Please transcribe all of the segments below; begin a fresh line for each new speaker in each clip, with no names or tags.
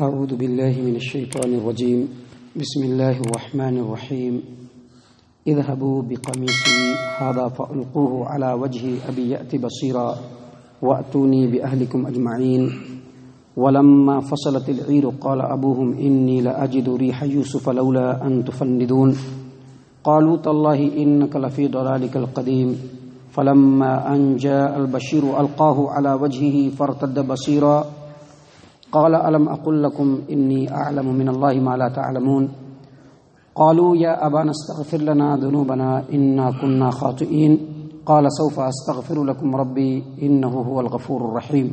اعوذ باللہ من الشیطان الرجیم بسم اللہ الرحمن الرحیم اذهبوا بقمیصی هذا فألقوه على وجه ابی یأت بصیرا وأتونی بأہلکم اجمعین ولما فصلت العیر قال ابوهم انی لأجد ریح یوسف لولا ان تفندون قالوا تاللہ انک لفی ضلالک القدیم فلما ان جاء البشیر القاه على وجهه فارتد بصیرا قال ألم أقل لكم إني أعلم من الله ما لا تعلمون قالوا يا أبانا استغفر لنا ذنوبنا إنا كنا خاطئين قال سوف أستغفر لكم ربي إنه هو الغفور الرحيم.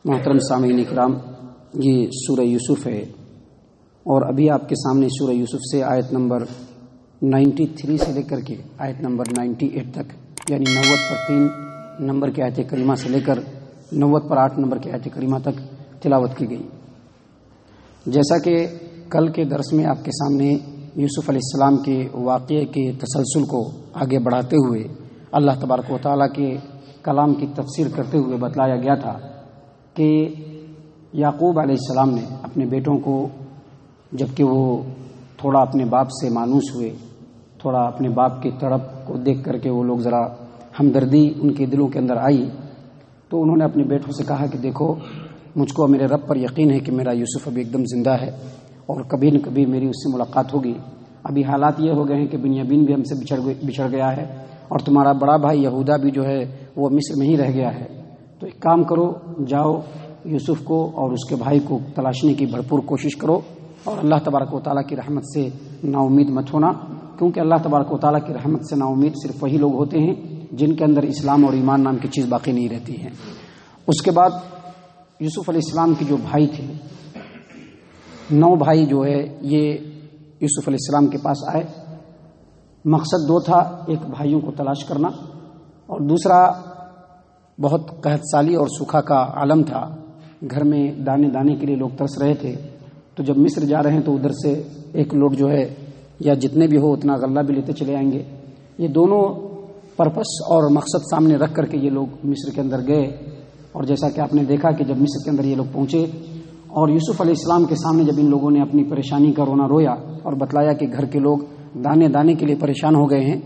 محترم سامعین اکرام، یہ سورہ یوسف ہے اور ابھی آپ کے سامنے سورہ یوسف سے آیت نمبر 93 سے لے کر کے آیت نمبر 98 تک، یعنی 90 پر 3 نمبر کی آیت کریمہ سے لے کر 90 پر 8 نمبر کی آیت کریمہ تک تلاوت کی گئی. جیسا کہ کل کے درس میں آپ کے سامنے یوسف علیہ السلام کے واقعے کے تسلسل کو آگے بڑھاتے ہوئے اللہ تبارک و تعالیٰ کے کلام کی تفسیر کرتے ہوئے بتلایا گیا تھا کہ یعقوب علیہ السلام نے اپنے بیٹوں کو، جب کہ وہ تھوڑا اپنے باپ سے مانوس ہوئے، تھوڑا اپنے باپ کی تڑپ کو دیکھ کر کے وہ لوگ ذرا ہمدردی ان کے دلوں کے اندر آئی، تو انہوں نے اپنے بیٹوں سے کہا کہ دیکھو، مجھ کو میرے رب پر یقین ہے کہ میرا یوسف ابھی ایک دم زندہ ہے اور کبھی نہ کبھی میری اس سے ملاقات ہوگی. ابھی حالات یہ ہو گئے ہیں کہ بنیامین بھی ہم سے بچھڑ گیا ہے اور تمہارا بڑا بھائی یہودا بھی جو ہے وہ مصر میں ہی رہ گیا ہے. تو ایک کام کرو، جاؤ یوسف کو اور اس کے بھائی کو تلاشنے کی بھرپور کوشش کرو اور اللہ تبارک و تعالیٰ کی رحمت سے نا امید مت ہونا، کیونکہ اللہ تبارک و تعالیٰ کی رحمت سے نا امید صرف وہی لوگ ہوتے ہیں جن کے اندر اسلام اور ایمان نام کی چیز باقی نہیں رہتی ہے. اس کے بعد یوسف علیہ السلام کے جو بھائی تھے، 9 بھائی جو ہے یہ یوسف علیہ السلام کے پاس آئے. مقصد 2 تھا، ایک بھائیوں کو تلاش کرنا اور دوسرا بہت قحط سالی اور سوکھا کا عالم تھا. گھر میں دانے دانے کے لیے لوگ ترس رہے تھے. تو جب مصر جا رہے ہیں تو ادھر سے ایک لوٹ جو ہے یا جتنے بھی ہو اتنا غلہ بھی لیتے چلے آئیں گے. یہ دونوں پرپس اور مقصد سامنے رکھ کر کے یہ لوگ مصر کے اندر گئے. اور جیسا کہ آپ نے دیکھا کہ جب مصر کے اندر یہ لوگ پہنچے اور یوسف علیہ السلام کے سامنے جب ان لوگوں نے اپنی پریشانی کا رونا رویا اور بتلایا کہ گھر کے لوگ دانے دانے کے لیے پریشان ہو گئے ہیں،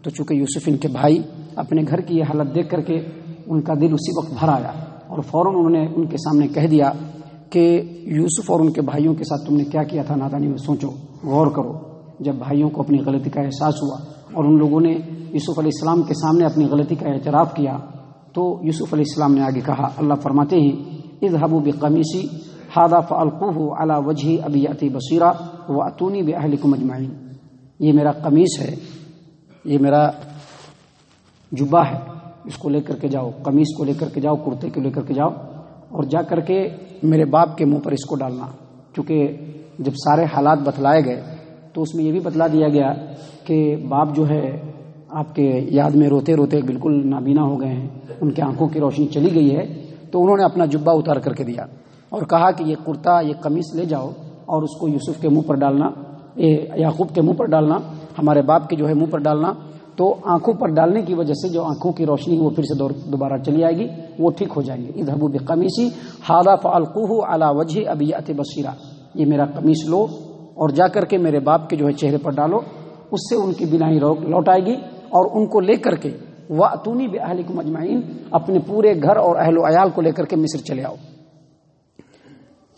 تو چونکہ یوسف ان کے بھائی اپنے گھر کی یہ حالت دیکھ کر کے ان کا دل اسی وقت بھر آیا اور فوراً انہوں نے ان کے سامنے کہہ دیا کہ یوسف اور ان کے بھائیوں کے ساتھ تم نے کیا کیا تھا نادانی میں، سوچو، غور کرو. جب بھائیوں کو اپنی غلطی کا احساس ہوا اور ان لوگوں نے یوسف علیہ السلام کے سامنے اپنی غلطی کا اعتراف کیا، تو یوسف علیہ السلام نے آگے کہا، اللہ فرماتے ہیں اذهبوا بقمیصی هذا فألقوه على وجه ابی یأت بصیرا وأتونی بأہلکم اجمعین. یہ میرا قمیص ہے، یہ میرا جبہ ہے، اس کو لے کر کے جاؤ، قمیص کو لے کر کے جاؤ، کرتے کو لے کر کے جاؤ اور جا کر کے میرے باپ کے منہ پر اس کو ڈالنا. چونکہ جب سارے حالات بتلائے گئے تو اس میں یہ بھی بتلا دیا گیا کہ باپ جو ہے آپ کے یاد میں روتے روتے بالکل نابینا ہو گئے ہیں، ان کے آنکھوں کی روشنی چلی گئی ہے. تو انہوں نے اپنا جبہ اتار کر کے دیا اور کہا کہ یہ کرتا، یہ قمیص لے جاؤ اور اس کو یوسف کے منہ پر ڈالنا، یعقوب کے منہ پر ڈالنا، ہمارے باپ کے جو ہے منہ پر ڈالنا. تو آنکھوں پر ڈالنے کی وجہ سے جو آنکھوں کی روشنی وہ پھر سے دوبارہ چلی آئے گی، وہ ٹھیک ہو جائیں گے. اذهبوا بقمیصی هذا فألقوه على وجه ابی یأت بصیرا، یہ میرا قمیص لو اور جا کر کے میرے باپ کے جو ہے چہرے پر ڈالو، اس سے ان کی بینائی لوٹ آئے گی اور ان کو لے کر کے وَأْتُونِي بِأَهْلِكُمْ أَجْمَعِينَ، اپنے پورے گھر اور اہل و عیال کو لے کر کے مصر چلے آؤ.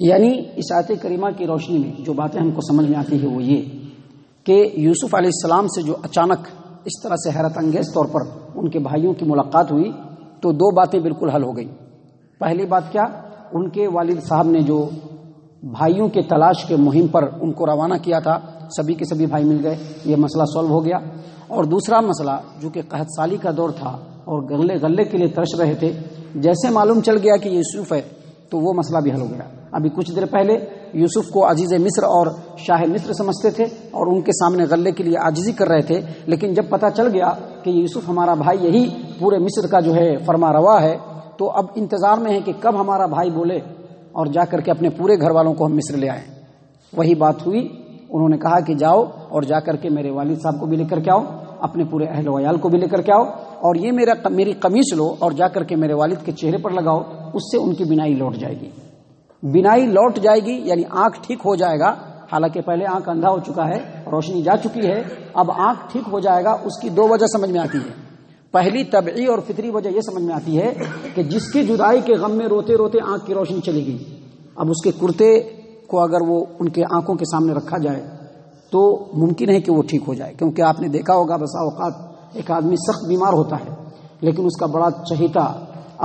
یعنی اس آیت کریمہ کی روشنی میں جو باتیں ہم کو سمجھ میں آتی ہے وہ یہ کہ یوسف علیہ السلام سے جو اچانک اس طرح سے حیرت انگیز طور پر ان کے بھائیوں کی ملاقات ہوئی تو 2 باتیں بالکل حل ہو گئی. پہلی بات کیا، ان کے والد صاحب نے جو بھائیوں کے تلاش کے مہم پر ان کو روانہ کیا تھا، سبھی کے سبھی بھائی مل گئے، یہ مسئلہ سولو ہو گیا. اور دوسرا مسئلہ جو کہ قحط سالی کا دور تھا اور غلے کے لیے ترس رہے تھے، جیسے معلوم چل گیا کہ یہ یوسف ہے تو وہ مسئلہ بھی حل ہو گیا. ابھی کچھ دیر پہلے یوسف کو عزیز مصر اور شاہ مصر سمجھتے تھے اور ان کے سامنے غلے کے لیے عاجزی کر رہے تھے، لیکن جب پتہ چل گیا کہ یوسف ہمارا بھائی یہی پورے مصر کا جو ہے فرما روا ہے، تو اب انتظار میں ہے کہ کب ہمارا بھائی بولے اور جا کر کے اپنے پورے گھر والوں کو ہم مصر لے آئیں. وہی بات ہوئی. انہوں نے کہا کہ جاؤ اور جا کر کے میرے والد صاحب کو بھی لے کر کے آؤ، اپنے پورے اہل و عیال کو بھی لے کر کے آؤ، اور یہ میری قمیص لو اور جا کر کے میرے والد کے چہرے پر لگاؤ، اس سے ان کی بینائی لوٹ جائے گی۔ بینائی لوٹ جائے گی یعنی آنکھ ٹھیک ہو جائے گا، حالانکہ پہلے آنکھ اندھا ہو چکا ہے، روشنی جا چکی ہے، اب آنکھ ٹھیک ہو جائے گا۔ اس کی دو وجہ سمجھ میں آتی ہے۔ پہلی طبعی اور فطری وجہ یہ سمجھ میں آتی ہے کہ جس کی جدائی کے غم میں روتے روتے آنکھ کی روشنی چلی گئی، اب اس کے کرتے کو اگر وہ ان کے آنکھوں کے سامنے رکھا جائے تو ممکن ہے کہ وہ ٹھیک ہو جائے، کیونکہ آپ نے دیکھا ہوگا بسا اوقات ایک آدمی سخت بیمار ہوتا ہے لیکن اس کا بڑا چہیتا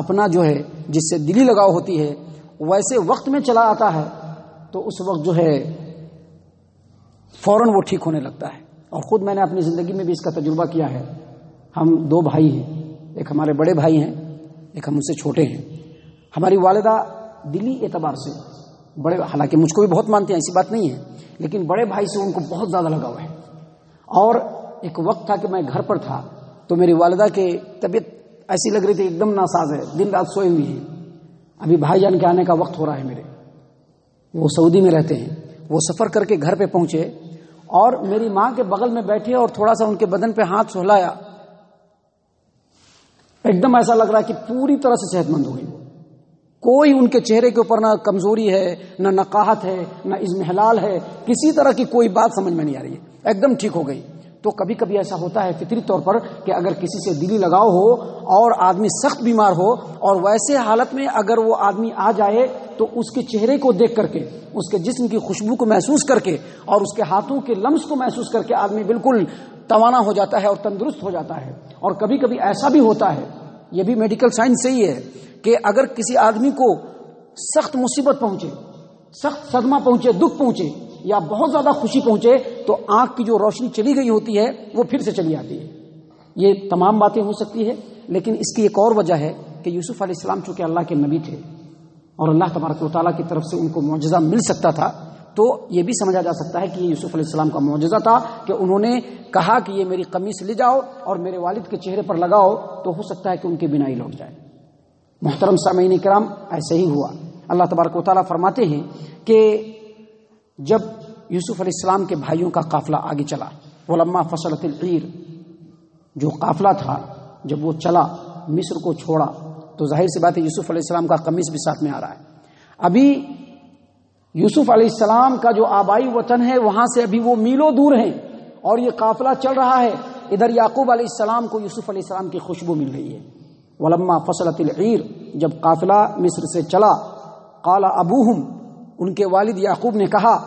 اپنا جو ہے جس سے دلی لگاؤ ہوتی ہے ویسے وقت میں چلا آتا ہے تو اس وقت جو ہے فوراً وہ ٹھیک ہونے لگتا ہے۔ اور خود میں نے اپنی زندگی میں بھی اس کا تجربہ کیا ہے۔ ہم دو بھائی ہیں، ایک ہمارے بڑے بھائی ہیں، ایک ہم ان سے چھوٹے ہیں۔ ہماری والدہ دلی اعتبار سے بڑے، حالانکہ مجھ کو بھی بہت مانتے ہیں، ایسی بات نہیں ہے، لیکن بڑے بھائی سے ان کو بہت زیادہ لگاؤ ہے۔ اور ایک وقت تھا کہ میں گھر پر تھا تو میری والدہ کی طبیعت ایسی لگ رہی تھی ایک دم ناساز ہے، دن رات سوئے ہوئی ہیں۔ ابھی بھائی جان کے آنے کا وقت ہو رہا ہے میرے، وہ سعودی میں رہتے ہیں، وہ سفر کر کے گھر پہ پہنچے اور میری ماں کے بغل میں بیٹھے اور تھوڑا سا ان کے بدن پہ ہاتھ سہلایا، ایک دم ایسا لگ رہا ہے کہ پوری طرح سے صحت مند ہو گئی۔ کوئی ان کے چہرے کے اوپر نہ کمزوری ہے، نہ نقاہت ہے، نہ اضمحلال ہے، کسی طرح کی کوئی بات سمجھ میں نہیں آ رہی ہے، ایک دم ٹھیک ہو گئی۔ تو کبھی کبھی ایسا ہوتا ہے فطری طور پر کہ اگر کسی سے دلی لگاؤ ہو اور آدمی سخت بیمار ہو اور ویسے حالت میں اگر وہ آدمی آ جائے تو اس کے چہرے کو دیکھ کر کے، اس کے جسم کی خوشبو کو محسوس کر کے اور اس کے ہاتھوں کے لمس کو محسوس کر کے آدمی بالکل توانا ہو جاتا ہے اور تندرست ہو جاتا ہے۔ اور کبھی کبھی ایسا بھی ہوتا ہے، یہ بھی میڈیکل سائنس سے ہی ہے، کہ اگر کسی آدمی کو سخت مصیبت پہنچے، سخت صدمہ پہنچے، دکھ پہنچے یا بہت زیادہ خوشی پہنچے تو آنکھ کی جو روشنی چلی گئی ہوتی ہے وہ پھر سے چلی آتی ہے۔ یہ تمام باتیں ہو سکتی ہے، لیکن اس کی ایک اور وجہ ہے کہ یوسف علیہ السلام چونکہ اللہ کے نبی تھے اور اللہ تبارک و تعالیٰ کی طرف سے ان کو معجزہ مل سکتا تھا، تو یہ بھی سمجھا جا سکتا ہے کہ یہ یوسف علیہ السلام کا معجزہ تھا کہ انہوں نے کہا کہ یہ میری قمیص لے جاؤ اور میرے والد کے چہرے پر لگاؤ، تو ہو سکتا ہے کہ ان کی بینائی لوٹ جائے۔ محترم سامعین کرام، ایسے ہی ہوا۔ اللہ تبارک و تعالیٰ فرماتے ہیں کہ جب یوسف علیہ السلام کے بھائیوں کا قافلہ آگے چلا، ولما فصلت العیر، جو قافلہ تھا جب وہ چلا مصر کو چھوڑا تو ظاہر سی بات ہے یوسف علیہ السلام کا قمیص بھی ساتھ میں آ رہا ہے۔ ابھی یوسف علیہ السلام کا جو آبائی وطن ہے وہاں سے ابھی وہ میلوں دور ہیں اور یہ قافلہ چل رہا ہے، ادھر یعقوب علیہ السلام کو یوسف علیہ السلام کی خوشبو مل رہی ہے۔ ولما فصلت العیر، جب قافلہ مصر سے چلا، قال ابوہم، ان کے والد یعقوب نے کہا،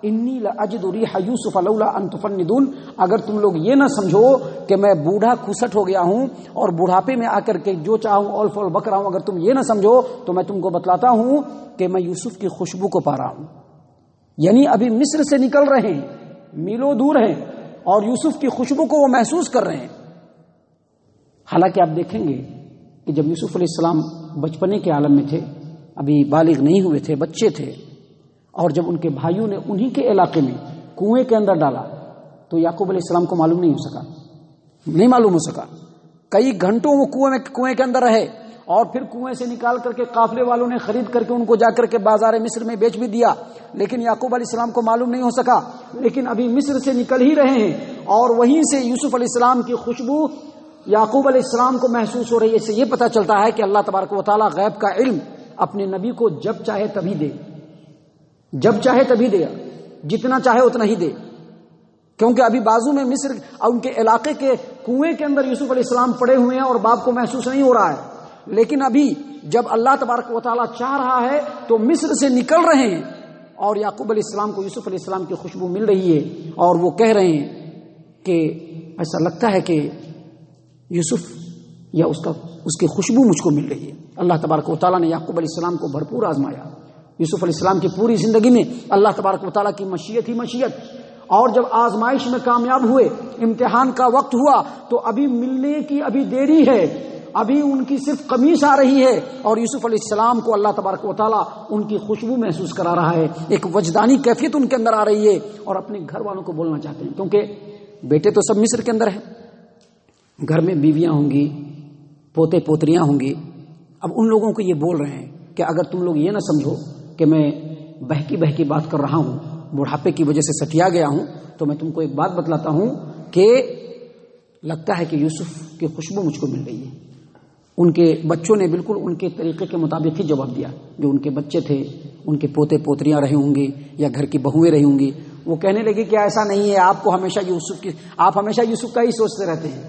انی لاجد ریح یوسف لولا ان تفندون، اگر تم لوگ یہ نہ سمجھو کہ میں بوڑھا کھسٹ ہو گیا ہوں اور بڑھاپے میں آ کر کے جو چاہوں اول فول بک رہا ہوں، اگر تم یہ نہ سمجھو تو میں تم کو بتلاتا ہوں کہ میں یوسف کی خوشبو کو پا رہا ہوں۔ یعنی ابھی مصر سے نکل رہے ہیں، میلوں دور ہیں اور یوسف کی خوشبو کو وہ محسوس کر رہے ہیں۔ حالانکہ آپ دیکھیں گے کہ جب یوسف علیہ السلام بچپنے کے عالم میں تھے، ابھی بالغ نہیں ہوئے تھے، بچے تھے، اور جب ان کے بھائیوں نے انہی کے علاقے میں کنویں کے اندر ڈالا تو یعقوب علیہ السلام کو معلوم نہیں معلوم ہو سکا۔ کئی گھنٹوں وہ کنویں کے اندر رہے اور پھر کنویں سے نکال کر کے قافلے والوں نے خرید کر کے ان کو جا کر کے بازار مصر میں بیچ بھی دیا، لیکن یعقوب علیہ السلام کو معلوم نہیں ہو سکا۔ لیکن ابھی مصر سے نکل ہی رہے ہیں اور وہیں سے یوسف علیہ السلام کی خوشبو یعقوب علیہ السلام کو محسوس ہو رہی ہے۔ اس سے یہ پتہ چلتا ہے کہ اللہ تبارک و تعالیٰ غیب کا علم اپنے نبی کو جب چاہے تبھی دے، جب چاہے تبھی دے، جتنا چاہے اتنا ہی دے، کیونکہ ابھی بازو میں مصر اور ان کے علاقے کے کنویں کے اندر یوسف علیہ السلام پڑے ہوئے ہیں اور باپ کو محسوس نہیں ہو رہا ہے، لیکن ابھی جب اللہ تبارک و تعالیٰ چاہ رہا ہے تو مصر سے نکل رہے ہیں اور یعقوب علیہ السلام کو یوسف علیہ السلام کی خوشبو مل رہی ہے اور وہ کہہ رہے ہیں کہ ایسا لگتا ہے کہ یوسف یا اس کی خوشبو مجھ کو مل رہی ہے۔ اللہ تبارک و تعالیٰ نے یعقوب علیہ السلام کو بھرپور آزمایا۔ یوسف علیہ السلام کی پوری زندگی میں اللہ تبارک و تعالیٰ کی مشیت ہی مشیت، اور جب آزمائش میں کامیاب ہوئے، امتحان کا وقت ہوا تو ابھی ملنے کی ابھی دیری ہے، ابھی ان کی صرف قمیص آ رہی ہے اور یوسف علیہ السلام کو اللہ تبارک و تعالیٰ ان کی خوشبو محسوس کرا رہا ہے، ایک وجدانی کیفیت ان کے اندر آ رہی ہے اور اپنے گھر والوں کو بولنا چاہتے ہیں، کیونکہ بیٹے تو سب مصر کے اندر ہیں، گھر میں بیویاں ہوں گی، پوتے پوتریاں ہوں گی۔ اب ان لوگوں کو یہ بول رہے ہیں کہ اگر تم لوگ یہ نہ سمجھو کہ میں بہکی بات کر رہا ہوں، بڑھاپے کی وجہ سے سٹیا گیا ہوں، تو میں تم کو ایک بات بتلاتا ہوں کہ لگتا ہے کہ یوسف کی خوشبو مجھ کو مل رہی ہے. ان کے بچوں نے بالکل ان کے طریقے کے مطابق ہی جواب دیا. جو ان کے بچے تھے، ان کے پوتے پوتریاں رہے ہوں گے یا گھر کی بہویں رہی ہوں گی، وہ کہنے لگے کہ ایسا نہیں ہے، آپ ہمیشہ یوسف کا ہی سوچتے رہتے ہیں،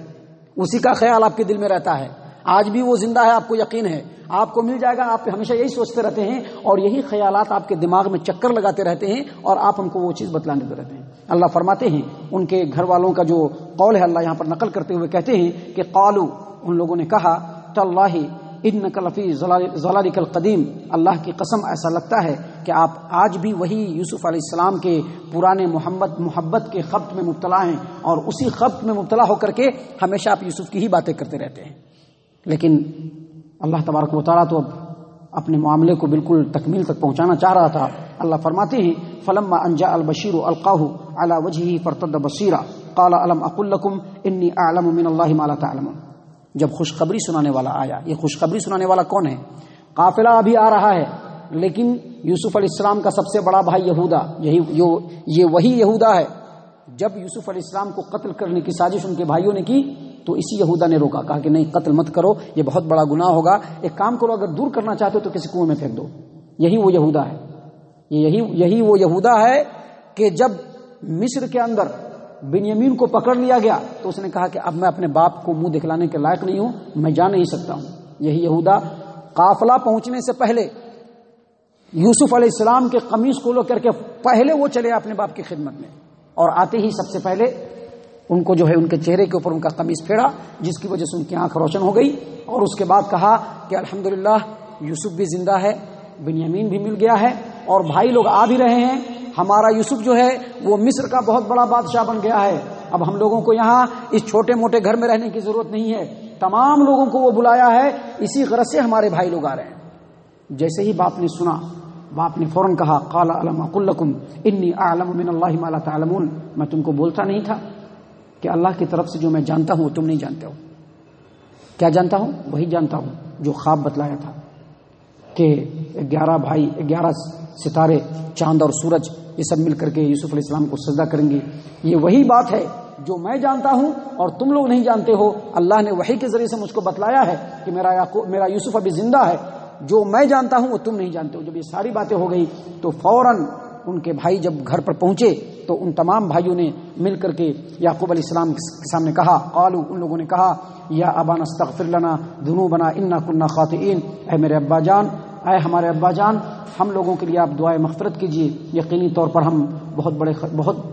اسی کا خیال آپ کے دل میں رہتا ہے. آج بھی وہ زندہ ہے، آپ کو یقین ہے آپ کو مل جائے گا، آپ ہمیشہ یہی سوچتے رہتے ہیں اور یہی خیالات آپ کے دماغ میں چکر لگاتے رہتے ہیں اور آپ ہم کو وہ چیز بتلانے دیتے رہتے ہیں. اللہ فرماتے ہیں ان کے گھر والوں کا جو قول ہے اللہ یہاں پر نقل کرتے ہوئے کہتے ہیں کہ قالوا، ان لوگوں نے کہا تاللہ انک لفی ضلالک القدیم، اللہ کی قسم ایسا لگتا ہے کہ آپ آج بھی وہی یوسف علیہ السلام کے پرانے محبت کے خبط میں مبتلا ہیں اور اسی خبط میں مبتلا ہو کر کے ہمیشہ آپ یوسف کی ہی باتیں کرتے رہتے ہیں. لیکن اللہ تبارک و تعالیٰ تو اب اپنے معاملے کو بالکل تکمیل تک پہنچانا چاہ رہا تھا. اللہ فرماتے ہیں فلما ان جاء البشیر القاہ علی وجهه فارتد بصیرا قال الم اقل لكم انی اعلم من اللہ ما لا تعلمون. جب خوشخبری سنانے والا آیا، یہ خوشخبری سنانے والا کون ہے؟ قافلہ ابھی آ رہا ہے، لیکن یوسف علیہ السلام کا سب سے بڑا بھائی یہودا، یہ وہی یہودا ہے. جب یوسف علیہ السلام کو قتل کرنے کی سازش ان کے بھائیوں نے کی تو اسی یہودا نے روکا، کہا کہ نہیں، قتل مت کرو، یہ بہت بڑا گناہ ہوگا، ایک کام کرو، اگر دور کرنا چاہتے ہو تو کسی کنویں میں پھینک دو. یہی وہ یہودا ہے، یہی وہ یہودا ہے کہ جب مصر کے اندر بنیامین کو پکڑ لیا گیا تو اس نے کہا کہ اب میں اپنے باپ کو منہ دکھلانے کے لائق نہیں ہوں، میں جا نہیں سکتا ہوں. یہی یہودا قافلہ پہنچنے سے پہلے یوسف علیہ السلام کے قمیص کھولو کر کے پہلے وہ چلے اپنے باپ کی خدمت میں، اور آتے ہی سب سے پہلے ان کو جو ہے ان کے چہرے کے اوپر ان کا قمیص پھیڑا، جس کی وجہ سے ان کی آنکھ روشن ہو گئی. اور اس کے بعد کہا کہ الحمدللہ یوسف بھی زندہ ہے، بنیامین بھی مل گیا ہے اور بھائی لوگ آ بھی رہے ہیں. ہمارا یوسف جو ہے وہ مصر کا بہت بڑا بادشاہ بن گیا ہے، اب ہم لوگوں کو یہاں اس چھوٹے موٹے گھر میں رہنے کی ضرورت نہیں ہے، تمام لوگوں کو وہ بلایا ہے، اسی غرض سے ہمارے بھائی لوگ آ رہے ہیں. جیسے ہی باپ نے سنا، باپ نے فوراً کہا قال الم اقل لكم انی اعلم من اللہ ما لا تعلمون، میں تم کو بولتا نہیں تھا کہ اللہ کی طرف سے جو میں جانتا ہوں وہ تم نہیں جانتے ہو. کیا جانتا ہوں؟ وہی جانتا ہوں جو خواب بتلایا تھا کہ 11 بھائی، 11 ستارے، چاند اور سورج، یہ سب مل کر کے یوسف علیہ السلام کو سجدہ کریں گے. یہ وہی بات ہے جو میں جانتا ہوں اور تم لوگ نہیں جانتے ہو. اللہ نے وحی کے ذریعے سے مجھ کو بتلایا ہے کہ میرا یوسف ابھی زندہ ہے، جو میں جانتا ہوں وہ تم نہیں جانتے ہو. جب یہ ساری باتیں ہو گئی تو فوراً ان کے بھائی جب گھر پر پہنچے تو ان تمام بھائیوں نے مل کر کے یعقوب علیہ السلام کے سامنے کہا، قالوا، ان لوگوں نے کہا، یا ابانا استغفر لنا ذنوبنا انا كنا خاطئین، اے میرے ابا جان، اے ہمارے ابا جان، ہم لوگوں کے لیے آپ دعائے مغفرت کیجیے، یقینی طور پر ہم بہت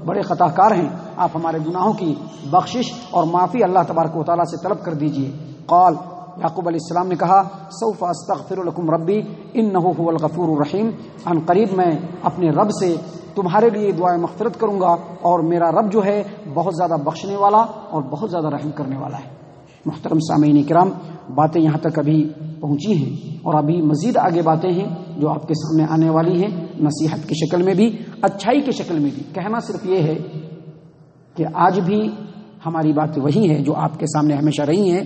بڑے خطا کار ہیں، آپ ہمارے گناہوں کی بخشش اور معافی اللہ تبارک و تعالیٰ سے طلب کر دیجیے. قال، یعقوب علیہ السلام نے کہا، سوف استغفر لکم ربی انہ هو الغفور الرحیم، ان قریب میں اپنے رب سے تمہارے لیے دعائے مغفرت کروں گا اور میرا رب جو ہے بہت زیادہ بخشنے والا اور بہت زیادہ رحم کرنے والا ہے. محترم سامعین کرام، باتیں یہاں تک ابھی پہنچی ہیں اور ابھی مزید آگے باتیں ہیں جو آپ کے سامنے آنے والی ہیں، نصیحت کی شکل میں بھی، اچھائی کی شکل میں بھی. کہنا صرف یہ ہے کہ آج بھی ہماری بات وہی ہے جو آپ کے سامنے ہمیشہ رہی ہیں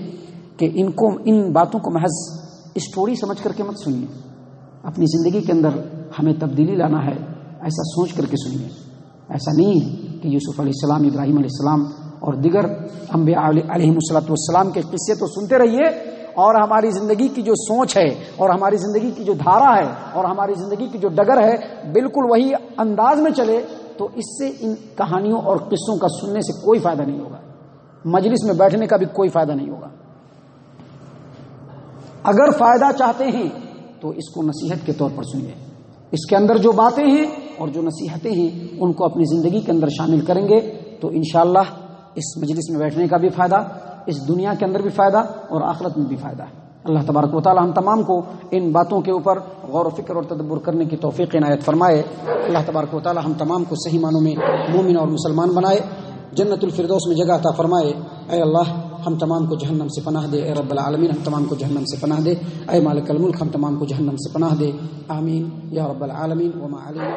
کہ ان باتوں کو محض اسٹوری سمجھ کر کے مت سنیے، اپنی زندگی کے اندر ہمیں تبدیلی لانا ہے، ایسا سوچ کر کے سنیے. ایسا نہیں ہے کہ یوسف علیہ السلام، ابراہیم علیہ السلام اور دیگر انبیاء علیہ السلام کے قصے تو سنتے رہیے اور ہماری زندگی کی جو سوچ ہے اور ہماری زندگی کی جو دھارا ہے اور ہماری زندگی کی جو ڈگر ہے بالکل وہی انداز میں چلے تو اس سے ان کہانیوں اور قصوں کا سننے سے کوئی فائدہ نہیں ہوگا، مجلس میں بیٹھنے کا بھی کوئی فائدہ نہیں ہوگا. اگر فائدہ چاہتے ہیں تو اس کو نصیحت کے طور پر سنیے، اس کے اندر جو باتیں ہیں اور جو نصیحتیں ہیں ان کو اپنی زندگی کے اندر شامل کریں گے تو انشاءاللہ اس مجلس میں بیٹھنے کا بھی فائدہ، اس دنیا کے اندر بھی فائدہ اور آخرت میں بھی فائدہ ہے. اللہ تبارک و تعالی ہم تمام کو ان باتوں کے اوپر غور و فکر اور تدبر کرنے کی توفیق عنایت فرمائے. اللہ تبارک و تعالی ہم تمام کو صحیح معنوں میں مومن اور مسلمان بنائے، جنت الفردوس میں جگہ عطا فرمائے. اے اللہ ہم تمام کو جہنم سے پناہ دے، اے رب العالمین ہم تمام کو جہنم سے پناہ دے، اے مالک الملک ہم تمام کو جہنم سے پناہ دے. آمین یا رب العالمین. وما علینا